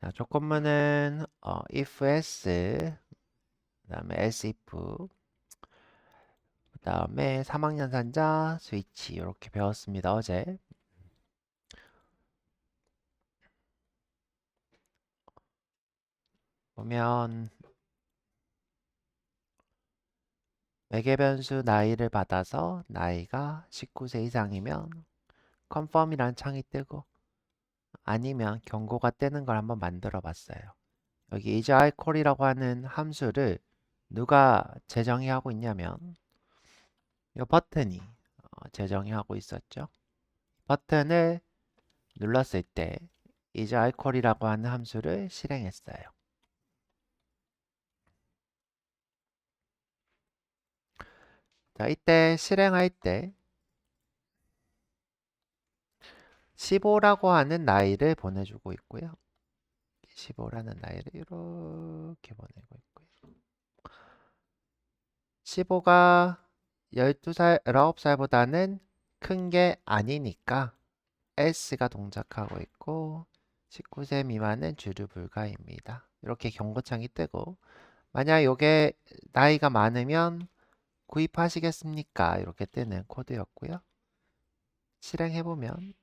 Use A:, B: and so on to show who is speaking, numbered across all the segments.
A: 자, 조건문은 if s 그다음에 else if 그다음에 3학년산자 스위치 이렇게 배웠습니다. 어제. 보면 매개 변수 나이를 받아서 나이가 19세 이상이면 confirm이라는 창이 뜨고 아니면 경고가 뜨는 걸 한번 만들어 봤어요. 여기 isIcall이라고 하는 함수를 누가 재정의 하고 있냐면 이 버튼이 재정의 하고 있었죠. 버튼을 눌렀을 때 isIcall이라고 하는 함수를 실행했어요. 자, 이때 실행할 때 15라고 하는 나이를 보내주고 있고요. 15라는 나이를 이렇게 보내고 있고요. 15가 12살, 19살보다는 큰 게 아니니까 S가 동작하고 있고 19세 미만은 주류 불가입니다. 이렇게 경고창이 뜨고 만약 이게 나이가 많으면 구입하시겠습니까? 이렇게 뜨는 코드였고요. 실행해보면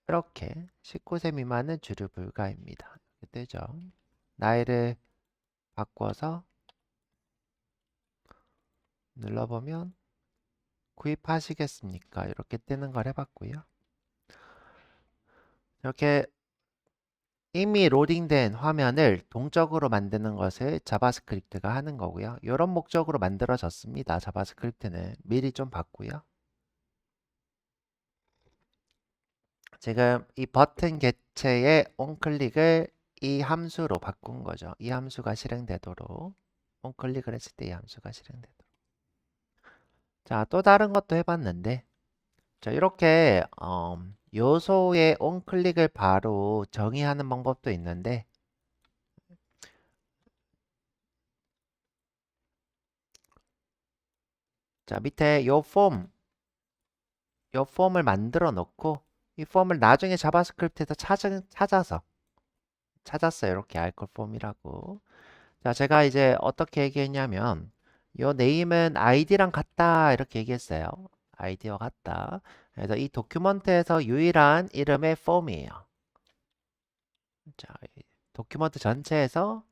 A: 이렇게 19세 미만은 주류 불가입니다. 이렇게 뜨죠. 나이를 바꿔서 눌러보면 구입하시겠습니까? 이렇게 뜨는 걸 해봤고요. 이렇게 이미 로딩된 화면을 동적으로 만드는 것을 자바스크립트가 하는 거고요. 이런 목적으로 만들어졌습니다. 자바스크립트는 미리 좀 봤고요. 지금 이 버튼 개체의 onClick을 이 함수로 바꾼 거죠. 이 함수가 실행되도록 onClick을 했을 때 이 함수가 실행되도록. 자, 또 다른 것도 해봤는데 자, 이렇게 요소의 onClick을 바로 정의하는 방법도 있는데 자, 밑에 요 폼을 만들어 놓고 이 폼을 나중에 자바스크립트에서 찾았어요. 이렇게 알콜 폼이라고. 자, 제가 이제 어떻게 얘기했냐면 요 네임은 아이디랑 같다 이렇게 얘기했어요. 아이디와 같다. 그래서 이 도큐먼트에서 유일한 이름의 폼이에요. 자, 도큐먼트 전체에서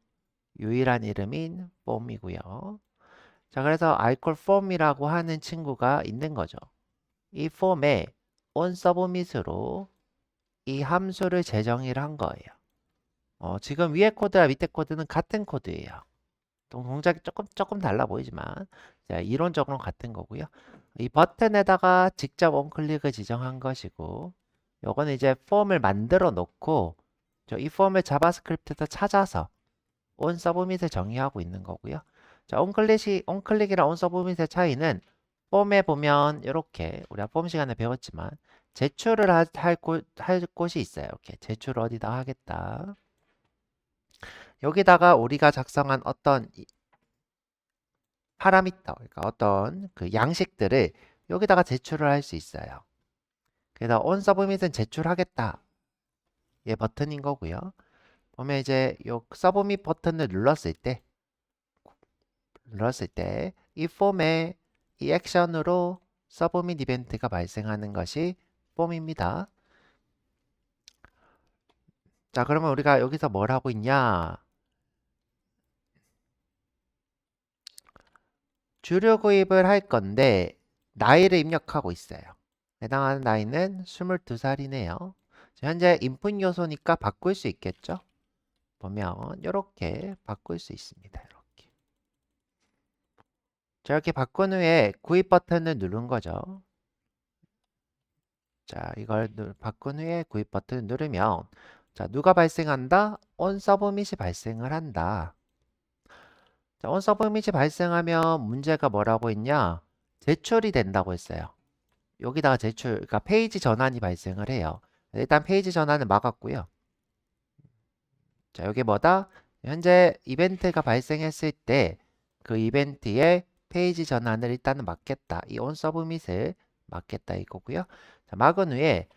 A: 유일한 이름인 폼이고요. 자, 그래서 알콜 폼이라고 하는 친구가 있는 거죠. 이 폼에 onSubmit으로 이 함수를 재정의를 한 거예요. 지금 위에 코드와 밑에 코드는 같은 코드예요. 동작이 조금 달라 보이지만 자, 이론적으로는 같은 거고요. 이 버튼에다가 직접 onClick을 지정한 것이고 요거는 이제 폼을 만들어 놓고 이 폼을 자바스크립트에서 찾아서 onSubmit을 정의하고 있는 거고요. 자, onClick이랑 onSubmit의 차이는 폼에 보면 이렇게 우리가 폼 시간에 배웠지만 제출을 할 곳이 있어요. 이렇게 제출을 어디다 하겠다. 여기다가 우리가 작성한 어떤 파라미터, 그러니까 어떤 그 양식들을 여기다가 제출을 할 수 있어요. 그래서 onSubmit은 제출하겠다. 얘 버튼인 거고요. 보면 이제 요 서브밋 버튼을 눌렀을 때 이 폼에 이 액션으로 서브밋 이벤트가 발생하는 것이 폼입니다. 자, 그러면 우리가 여기서 뭘 하고 있냐? 주류 구입을 할 건데 나이를 입력하고 있어요. 해당하는 나이는 22살이네요. 현재 인풋 요소니까 바꿀 수 있겠죠? 보면 이렇게 바꿀 수 있습니다. 이렇게. 자, 이렇게 바꾼 후에 구입 버튼을 누른 거죠. 자, 이걸 바꾼 후에 구입 버튼을 누르면 자, 누가 발생한다? onSubmit이 발생을 한다. 자, onSubmit이 발생하면 문제가 뭐라고 했냐? 제출이 된다고 했어요. 여기다가 그러니까 페이지 전환이 발생을 해요. 일단 페이지 전환을 막았고요. 자, 여기 뭐다? 현재 이벤트가 발생했을 때 그 이벤트의 페이지 전환을 일단은 막겠다. 이 onSubmit을 막겠다 이거고요. 자, 막은 후에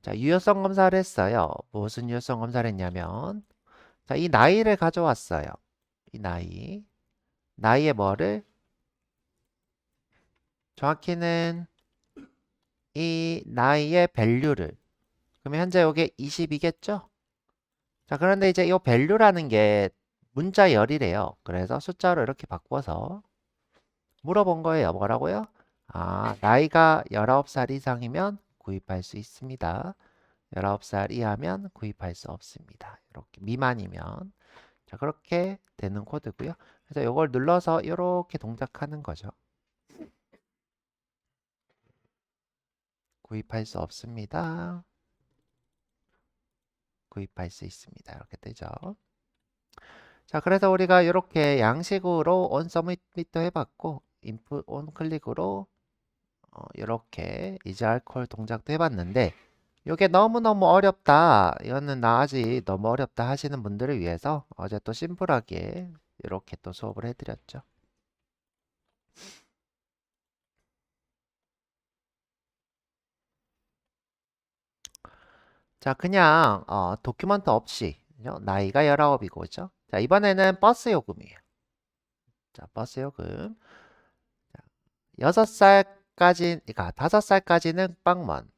A: 자, 유효성 검사를 했어요. 무슨 유효성 검사를 했냐면, 자, 이 나이를 가져왔어요. 이 나이의 뭐를? 정확히는 이 나이의 밸류를. 그러면 현재 이게 20이겠죠? 자, 그런데 이제 이 밸류라는 게 문자 열이래요. 그래서 숫자로 이렇게 바꿔서 물어본 거예요. 뭐라고요? 아, 나이가 19살 이상이면 구입할 수 있습니다. 19살 이하면 구입할 수 없습니다. 이렇게 미만이면. 자, 그렇게 되는 코드고요. 그래서 이걸 눌러서 이렇게 동작하는 거죠. 구입할 수 없습니다. 구입할 수 있습니다. 이렇게 되죠. 자, 그래서 우리가 이렇게 양식으로 on submit도 해봤고, input on 클릭으로 이렇게 이제 알콜 동작도 해봤는데, 이게 너무너무 어렵다. 이거는 나 아직 너무 어렵다 하시는 분들을 위해서 어제 또 심플하게 이렇게 또 수업을 해드렸죠. 자, 그냥 도큐먼트 없이 그죠? 나이가 19이고 그죠? 자, 이번에는 버스 요금이에요. 자, 버스 요금. 6살까지, 그러니까 5살까지는 빵원.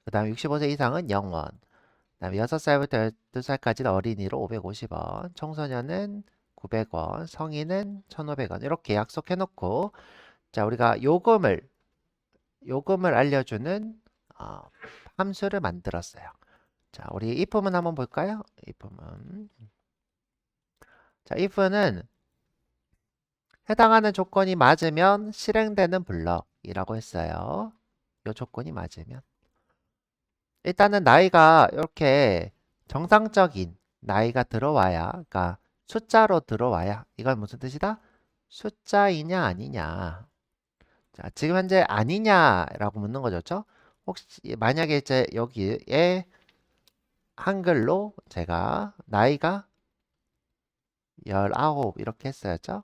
A: 그 다음에 65세 이상은 0원. 그 다음에 6살부터 12살까지는 어린이로 550원. 청소년은 900원. 성인은 1,500원. 이렇게 약속해 놓고, 자, 우리가 요금을 알려주는 어, 함수를 만들었어요. 자, 우리 if문 한번 볼까요? if문. 자, if는 해당하는 조건이 맞으면 실행되는 블럭이라고 했어요. 이 조건이 맞으면. 일단은 나이가 이렇게 정상적인 나이가 들어와야, 그러니까 숫자로 들어와야, 이건 무슨 뜻이다? 숫자이냐 아니냐. 자, 지금 현재 아니냐라고 묻는 거죠. 그렇죠? 혹시 만약에 이제 여기에 한글로 제가 나이가 19 이렇게 했어야죠.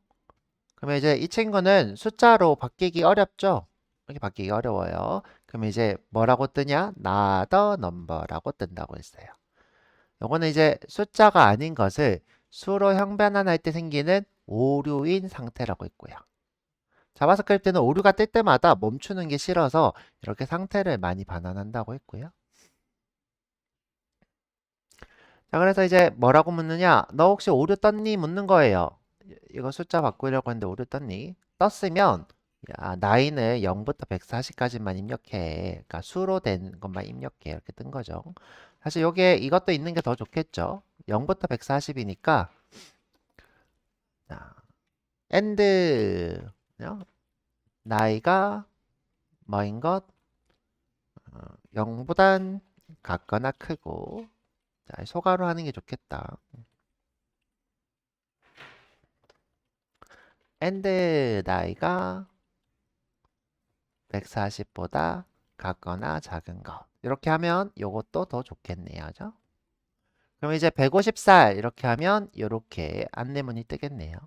A: 그러면 이제 이 친구는 숫자로 바뀌기 어렵죠? 이렇게 바뀌기 어려워요. 그러면 이제 뭐라고 뜨냐? not a number라고 뜬다고 했어요. 요거는 이제 숫자가 아닌 것을 수로 형변환할 때 생기는 오류인 상태라고 했고요. 자바스크립트는 오류가 뜰 때마다 멈추는 게 싫어서 이렇게 상태를 많이 반환한다고 했고요. 자, 그래서 이제 뭐라고 묻느냐? 너 혹시 오류 떴니? 묻는 거예요. 이거 숫자 바꾸려고 했는데 오류 떴니? 떴으면 야, 나이는 0부터 140까지만 입력해. 그러니까 수로 된 것만 입력해. 이렇게 뜬 거죠. 사실 요게 이것도 있는 게 더 좋겠죠. 0부터 140이니까 자, and 나이가 뭐인 것? 0보단 같거나 크고 자, 소가로 하는 게 좋겠다. and 나이가 140보다 같거나 작은 것. 이렇게 하면 이것도 더 좋겠네요. 그죠? 그럼 이제 150살 이렇게 하면 이렇게 안내문이 뜨겠네요.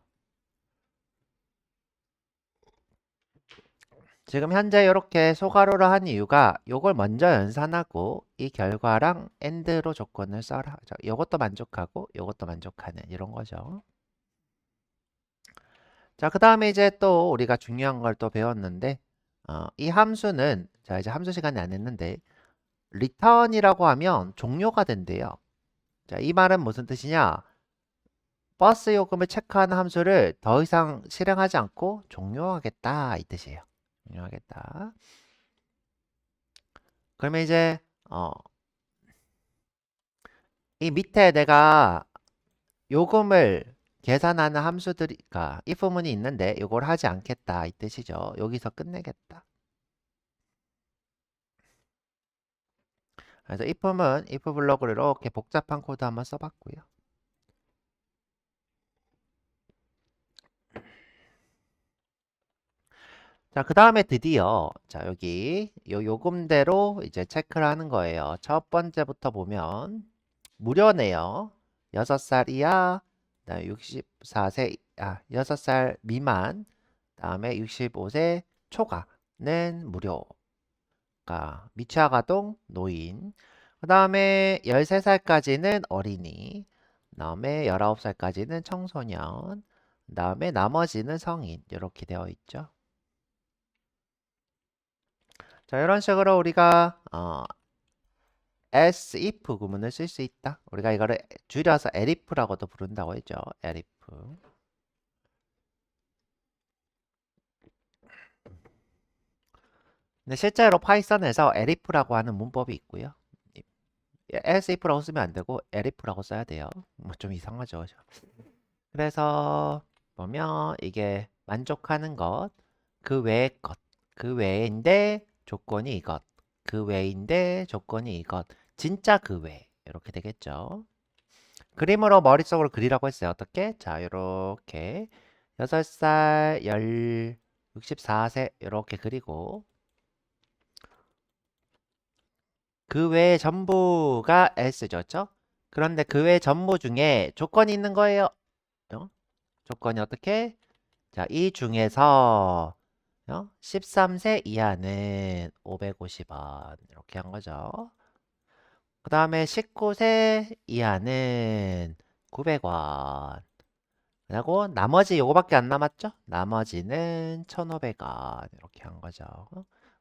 A: 지금 현재 이렇게 소가로로 한 이유가 이걸 먼저 연산하고 이 결과랑 AND로 조건을 써라. 이것도 만족하고 이것도 만족하는 이런 거죠. 자, 그 다음에 이제 또 우리가 중요한 걸 또 배웠는데 이 함수는 자 이제 함수 시간에 안 했는데 return이라고 하면 종료가 된대요. 자, 이 말은 무슨 뜻이냐? 버스 요금을 체크하는 함수를 더 이상 실행하지 않고 종료하겠다 이 뜻이에요. 종료하겠다. 그러면 이제 이 밑에 내가 요금을 계산하는 함수들이, 그러니까 if문이 있는데 이걸 하지 않겠다 이 뜻이죠. 여기서 끝내겠다. 그래서 if문, if 블록을 이렇게 복잡한 코드 한번 써봤고요. 자, 그 다음에 드디어 자 여기 요금대로 이제 체크를 하는 거예요. 첫 번째부터 보면 무료네요. 6살 이하, 그다음에 64세, 6살 미만, 다음에 65세 초과는 무료. 아까 미취학아동, 노인. 그 다음에 13살까지는 어린이. 그 다음에 19살까지는 청소년. 그 다음에 나머지는 성인. 이렇게 되어 있죠. 자, 이런 식으로 우리가 as if 구문을 쓸 수 있다. 우리가 이거를 줄여서 elif라고도 부른다고 했죠. elif. 근데 실제로 파이썬에서 elif라고 하는 문법이 있고요. as if라고 쓰면 안 되고 elif라고 써야 돼요. 뭐 좀 이상하죠. 그죠? 그래서 보면 이게 만족하는 것, 그 외의 것, 그 외인데 조건이 이것, 그 외인데 조건이 이것, 진짜 그 외. 이렇게 되겠죠. 그림으로 머릿속으로 그리라고 했어요. 어떻게? 자, 요렇게 6살, 64세 이렇게 그리고 그 외에 전부가 S죠. 그렇죠? 그런데 그 외 전부 중에 조건이 있는 거예요. 조건이 어떻게? 자, 이 중에서 13세 이하는 550원 이렇게 한 거죠. 그 다음에 19세 이하는 900원. 그리고 나머지 요거밖에 안 남았죠? 나머지는 1,500원 이렇게 한 거죠.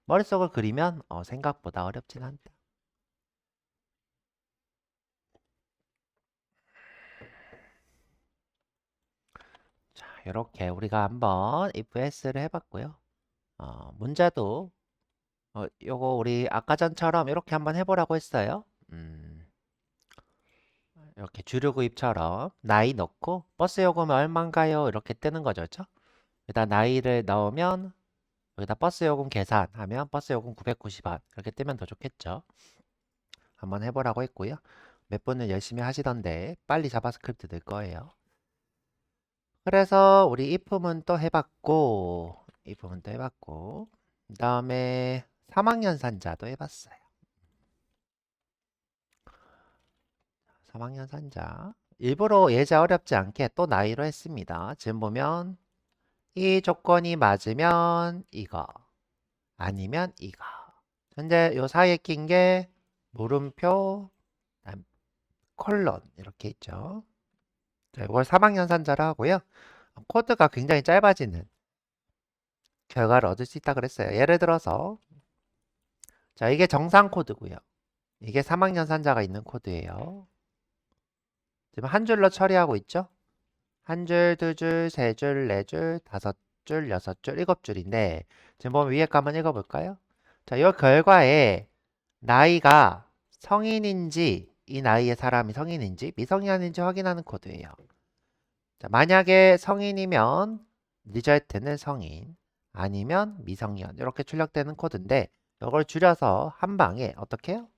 A: 머릿속을 그리면 생각보다 어렵진 않다. 자, 이렇게 우리가 한번 if else를 해봤고요. 문제도 요거 우리 아까 전처럼 이렇게 한번 해보라고 했어요. 이렇게 주류구입처럼 나이 넣고 버스 요금은 얼마인가요? 이렇게 뜨는 거죠. 그렇죠? 일단 나이를 넣으면 여기다 버스 요금 계산하면 버스 요금 990원 이렇게 뜨면 더 좋겠죠. 한번 해보라고 했고요. 몇 분은 열심히 하시던데 빨리 자바스크립트 늘 거예요. 그래서 우리 if문 또 해봤고 if문 또 해봤고 그 다음에 3학년 산자도 해봤어요. 3학년 산자 일부러 예제 어렵지 않게 또 나이로 했습니다. 지금 보면 이 조건이 맞으면 이거 아니면 이거 현재 요 사이에 낀 게 물음표 콜론 이렇게 있죠. 자, 이걸 3학년 산자로 하고요. 코드가 굉장히 짧아지는 결과를 얻을 수 있다 그랬어요. 예를 들어서 자, 이게 정상 코드고요. 이게 3학년 산자가 있는 코드예요. 지금 한 줄로 처리하고 있죠? 한 줄, 두 줄, 세 줄, 네 줄, 다섯 줄, 여섯 줄, 일곱 줄인데 지금 보면 위에 거 한번 읽어볼까요? 자, 이 결과에 나이가 성인인지 이 나이의 사람이 성인인지 미성년인지 확인하는 코드예요. 자, 만약에 성인이면 리절트는 성인 아니면 미성년 이렇게 출력되는 코드인데 이걸 줄여서 한 방에 어떻게 해요?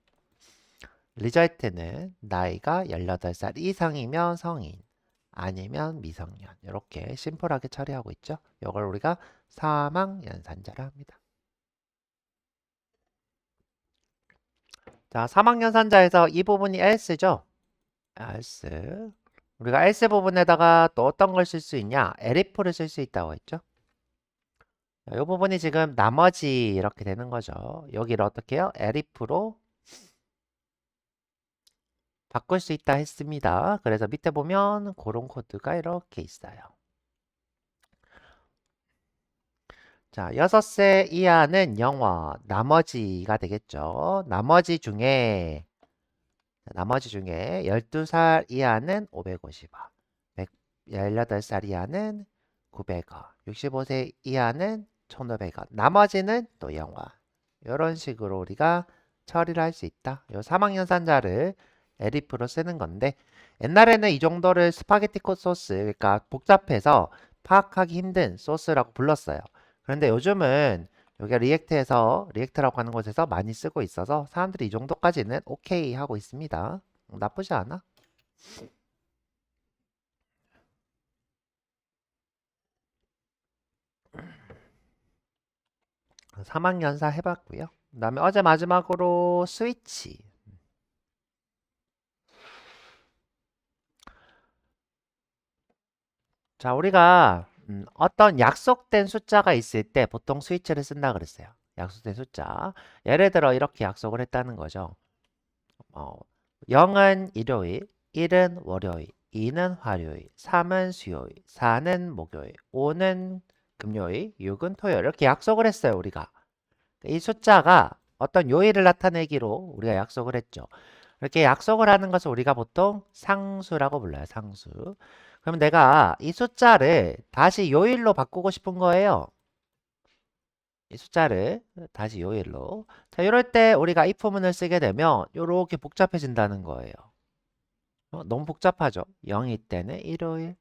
A: 리절트는 나이가 18살 이상이면 성인 아니면 미성년 이렇게 심플하게 처리하고 있죠. 이걸 우리가 사망연산자라 합니다. 자, 사망연산자에서 이 부분이 else죠. else. 우리가 else 부분에다가 또 어떤 걸 쓸 수 있냐? elif를 쓸 수 있다고 했죠. 이 부분이 지금 나머지 이렇게 되는 거죠. 여기를 어떻게 해요? elif로 바꿀 수 있다 했습니다. 그래서 밑에 보면 그런 코드가 이렇게 있어요. 자, 6세 이하는 영어, 나머지가 되겠죠. 나머지 중에 12살 이하는 550원, 18살 이하는 900원, 65세 이하는 1,500원, 나머지는 또 영어. 이런 식으로 우리가 처리를 할 수 있다. 요 3학년 산자를 에리프로 쓰는 건데 옛날에는 이 정도를 스파게티 소스, 그러니까 복잡해서 파악하기 힘든 소스라고 불렀어요. 그런데 요즘은 여기 리액트라고 하는 곳에서 많이 쓰고 있어서 사람들이 이 정도까지는 오케이 하고 있습니다. 나쁘지 않아. 3학년사 해봤고요. 그 다음에 어제 마지막으로 스위치. 자, 우리가 어떤 약속된 숫자가 있을 때 보통 스위치를 쓴다 그랬어요. 약속된 숫자. 예를 들어 이렇게 약속을 했다는 거죠. 0은 일요일, 1은 월요일, 2는 화요일, 3은 수요일, 4는 목요일, 5는 금요일, 6은 토요일. 이렇게 약속을 했어요, 우리가. 이 숫자가 어떤 요일을 나타내기로 우리가 약속을 했죠. 이렇게 약속을 하는 것을 우리가 보통 상수라고 불러요. 상수. 그럼 내가 이 숫자를 다시 요일로 바꾸고 싶은 거예요. 이 숫자를 다시 요일로. 자, 이럴 때 우리가 if문을 쓰게 되면 이렇게 복잡해진다는 거예요. 너무 복잡하죠? 0일 때는 일요일,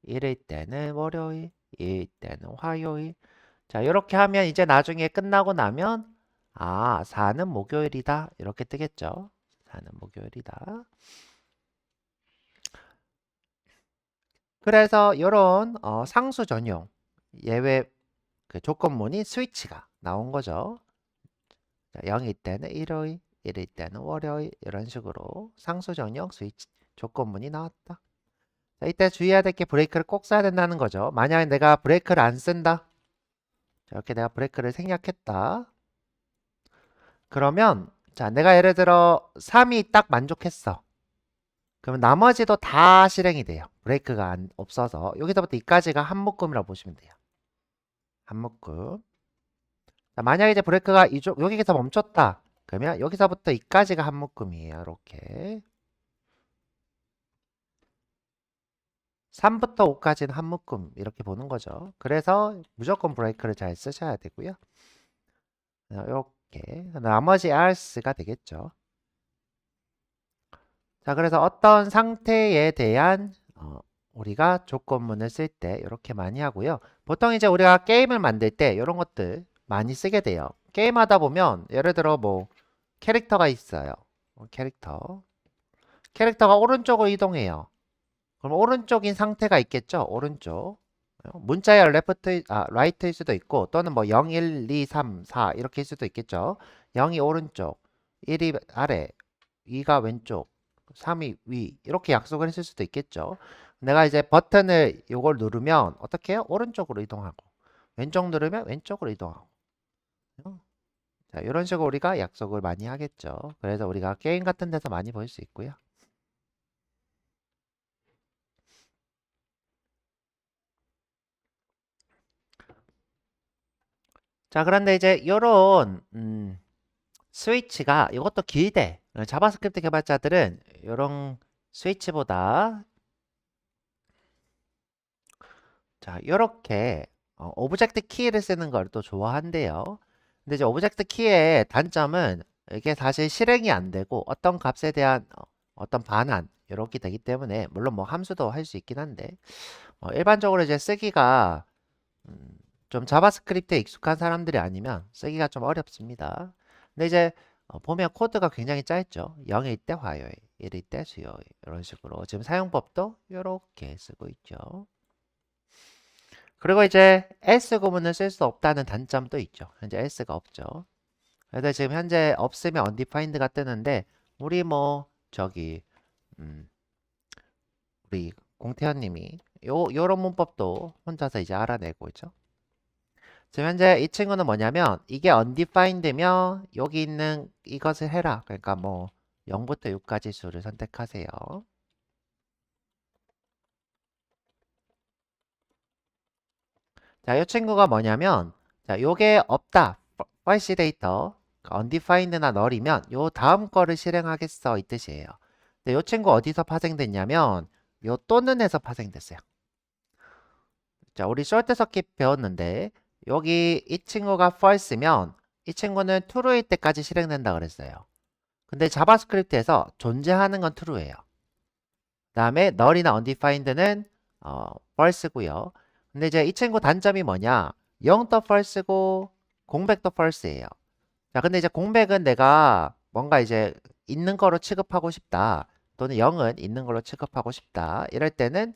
A: 1일 때는 월요일, 2일 때는 화요일. 자, 이렇게 하면 이제 나중에 끝나고 나면 4는 목요일이다. 이렇게 뜨겠죠? 4는 목요일이다. 그래서 이런 상수 전용 예외 그 조건문이 스위치가 나온 거죠. 자, 0일 때는 일요일, 1일 때는 월요일 이런 식으로 상수 전용 스위치 조건문이 나왔다. 자, 이때 주의해야 될 게 브레이크를 꼭 써야 된다는 거죠. 만약에 내가 브레이크를 안 쓴다. 자, 이렇게 내가 브레이크를 생략했다. 그러면 자, 내가 예를 들어 3이 딱 만족했어. 그러면 나머지도 다 실행이 돼요. 브레이크가 없어서 여기서부터 이까지가 한 묶음이라고 보시면 돼요. 한 묶음. 자, 만약에 이제 브레이크가 이쪽 여기서 멈췄다. 그러면 여기서부터 이까지가 한 묶음이에요. 이렇게 3부터 5까지는 한 묶음 이렇게 보는 거죠. 그래서 무조건 브레이크를 잘 쓰셔야 되고요. 이렇게 나머지 RS가 되겠죠. 자, 그래서 어떤 상태에 대한 우리가 조건문을 쓸 때 이렇게 많이 하고요. 보통 이제 우리가 게임을 만들 때 이런 것들 많이 쓰게 돼요. 게임하다 보면 예를 들어 뭐 캐릭터가 있어요. 캐릭터가 오른쪽으로 이동해요. 그럼 오른쪽인 상태가 있겠죠? 오른쪽. 문자의 라이트일 수도 있고 또는 뭐 0, 1, 2, 3, 4 이렇게일 수도 있겠죠. 0이 오른쪽, 1이 아래, 2가 왼쪽, 3이 위 이렇게 약속을 했을 수도 있겠죠. 내가 이제 버튼을 요걸 누르면 어떻게 해요? 오른쪽으로 이동하고 왼쪽 누르면 왼쪽으로 이동하고 자, 이런 식으로 우리가 약속을 많이 하겠죠. 그래서 우리가 게임 같은 데서 많이 볼 수 있고요. 자, 그런데 이제 요런 스위치가 이것도 길대. 자바스크립트 개발자들은 이런 스위치보다 자, 이렇게 오브젝트 키를 쓰는 걸 또 좋아한대요. 근데 이제 오브젝트 키의 단점은 이게 사실 실행이 안 되고 어떤 값에 대한 어떤 반환 이렇게 되기 때문에 물론 뭐 함수도 할 수 있긴 한데 일반적으로 이제 쓰기가 음, 좀 자바스크립트에 익숙한 사람들이 아니면 쓰기가 좀 어렵습니다. 근데 이제 보면 코드가 굉장히 짧죠. 0일 때 화요일, 1일 때 수요일 이런 식으로 지금 사용법도 이렇게 쓰고 있죠. 그리고 이제 else 구문을 쓸 수 없다는 단점도 있죠. 현재 else가 없죠. 그래서 지금 현재 없으면 undefined가 뜨는데 우리 뭐 저기 음, 우리 공태현 님이 요런 문법도 혼자서 이제 알아내고 있죠. 지금 현재 이 친구는 뭐냐면 이게 undefined면 여기 있는 이것을 해라. 그러니까 뭐 0부터 6까지 수를 선택하세요. 자, 이 친구가 뭐냐면 자, 요게 없다. false 데이터 undefined나 null이면 요 다음 거를 실행하겠어 이 뜻이에요. 근데 이 친구 어디서 파생됐냐면 요 또는에서 파생됐어요. 자, 우리 short 서킷 배웠는데 여기 이 친구가 false면 이 친구는 true일 때까지 실행된다 그랬어요. 근데 자바스크립트에서 존재하는 건 true예요. 그다음에 null이나 undefined는 false고요. 근데 이제 이 친구 단점이 뭐냐? 0도 false고 공백도 false예요. 자, 근데 이제 공백은 내가 뭔가 이제 있는 거로 취급하고 싶다. 또는 0은 있는 걸로 취급하고 싶다. 이럴 때는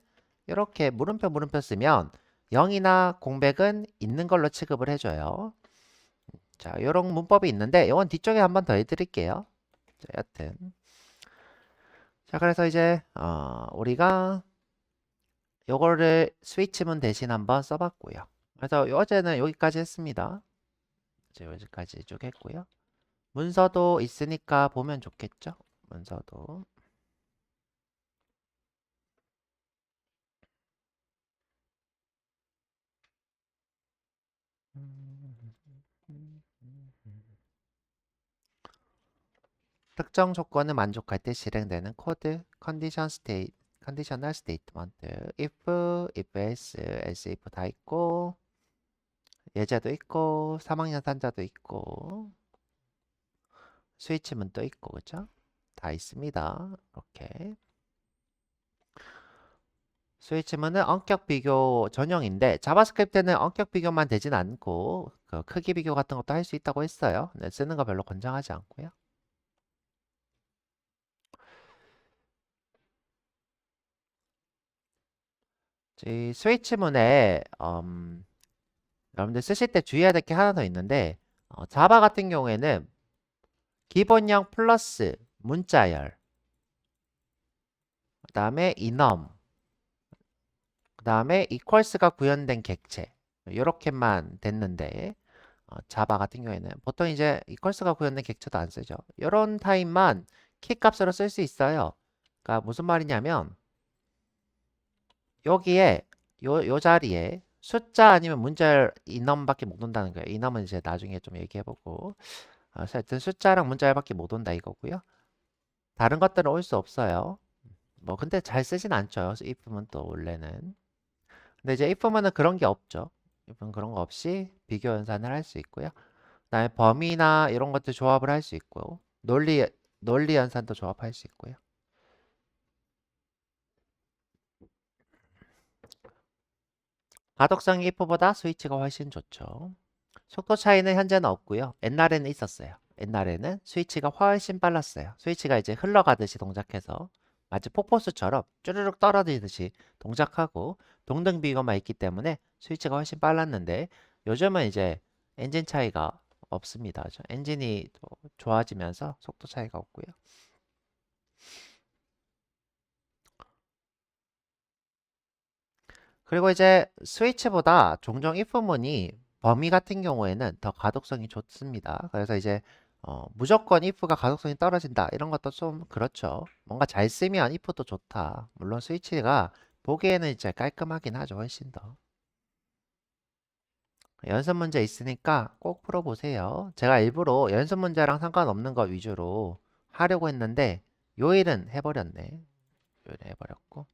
A: 이렇게 물음표 쓰면 0이나 공백은 있는 걸로 취급을 해줘요. 자, 이런 문법이 있는데 이건 뒤쪽에 한번 더 해드릴게요. 자, 여튼 자, 그래서 이제 우리가 요거를 스위치문 대신 한번 써봤고요. 그래서 어제는 여기까지 했습니다. 이제 여기까지 쭉 했고요. 문서도 있으니까 보면 좋겠죠? 문서도. 특정 조건을 만족할 때 실행되는 코드, 컨디셔널 스테이트먼트, if else, else if 다 있고, 예제도 있고, 3학년 산자도 있고, 스위치문도 있고, 그죠? 다 있습니다. 이렇게. 스위치문은 언격 비교 전용인데, 자바스크립트는 언격 비교만 되진 않고, 그 크기 비교 같은 것도 할 수 있다고 했어요. 네, 쓰는 거 별로 권장하지 않고요. 이 스위치문에 여러분들 쓰실 때 주의해야 될 게 하나 더 있는데 자바 같은 경우에는 기본형 플러스 문자열 그 다음에 enum 그 다음에 equals가 구현된 객체 이렇게만 됐는데 자바 같은 경우에는 보통 이제 equals가 구현된 객체도 안 쓰죠. 이런 타입만 키 값으로 쓸 수 있어요. 그러니까 무슨 말이냐면 여기에 요 자리에 숫자 아니면 문자열 enum밖에 못 온다는 거예요. enum은 이제 나중에 좀 얘기해보고 하여튼 숫자랑 문자열밖에 못 온다 이거고요. 다른 것들은 올 수 없어요. 뭐 근데 잘 쓰진 않죠. if는 또 원래는. 근데 이제 if는 그런 게 없죠. if는 그런 거 없이 비교 연산을 할 수 있고요. 그다음에 범위나 이런 것들 조합을 할 수 있고 논리 연산도 조합할 수 있고요. 가독성이 if보다 스위치가 훨씬 좋죠. 속도 차이는 현재는 없고요. 옛날에는 있었어요. 옛날에는 스위치가 훨씬 빨랐어요. 스위치가 이제 흘러가듯이 동작해서 마치 폭포수처럼 쭈르륵 떨어지듯이 동작하고 동등 비교만 있기 때문에 스위치가 훨씬 빨랐는데 요즘은 이제 엔진 차이가 없습니다. 엔진이 또 좋아지면서 속도 차이가 없고요. 그리고 이제 스위치보다 종종 if문이 범위 같은 경우에는 더 가독성이 좋습니다. 그래서 이제 무조건 if가 가독성이 떨어진다 이런 것도 좀 그렇죠. 뭔가 잘 쓰면 if도 좋다. 물론 스위치가 보기에는 이제 깔끔하긴 하죠. 훨씬 더. 연습 문제 있으니까 꼭 풀어보세요. 제가 일부러 연습 문제랑 상관없는 거 위주로 하려고 했는데 요일은 해버렸네. 요일은 해버렸고.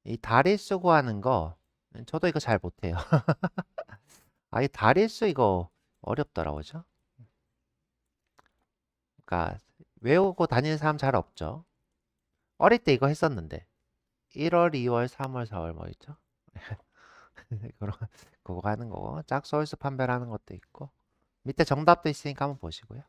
A: 이 다리수 구하는 거 저도 이거 잘 못해요. 아, 이 다리수 이거 어렵더라고요. 그죠? 그러니까 외우고 다니는 사람 잘 없죠. 어릴 때 이거 했었는데 1월, 2월, 3월, 4월 뭐 있죠? 그런 그거 하는 거고 짝수홀수 판별하는 것도 있고 밑에 정답도 있으니까 한번 보시고요.